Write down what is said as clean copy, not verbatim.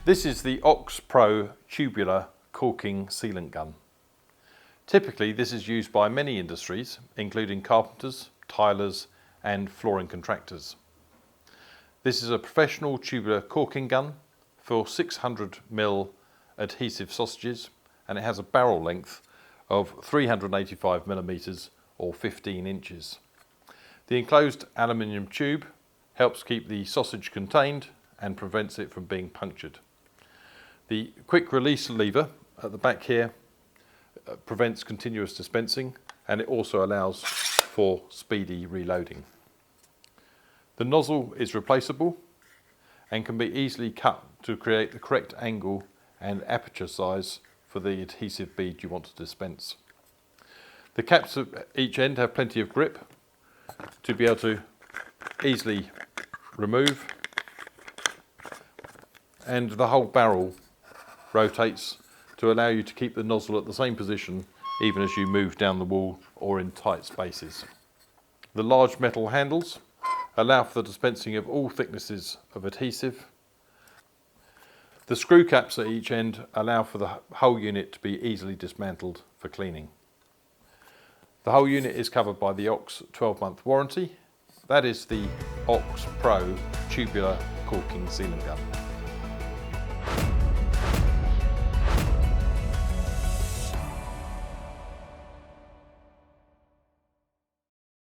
This is the Ox Pro Tubular Caulking Sealant gun. Typically this is used by many industries, including carpenters, tilers and flooring contractors. This is a professional tubular caulking gun for 600mm adhesive sausages, and it has a barrel length of 385mm or 15 inches. The enclosed aluminium tube helps keep the sausage contained and prevents it from being punctured. The quick release lever at the back here prevents continuous dispensing, and it also allows for speedy reloading. The nozzle is replaceable and can be easily cut to create the correct angle and aperture size for the adhesive bead you want to dispense. The caps at each end have plenty of grip to be able to easily remove, and the whole barrel rotates to allow you to keep the nozzle at the same position even as you move down the wall or in tight spaces. The large metal handles allow for the dispensing of all thicknesses of adhesive. The screw caps at each end allow for the whole unit to be easily dismantled for cleaning. The whole unit is covered by the Ox 12-month warranty. That is the Ox Pro Tubular Caulking Sealant gun.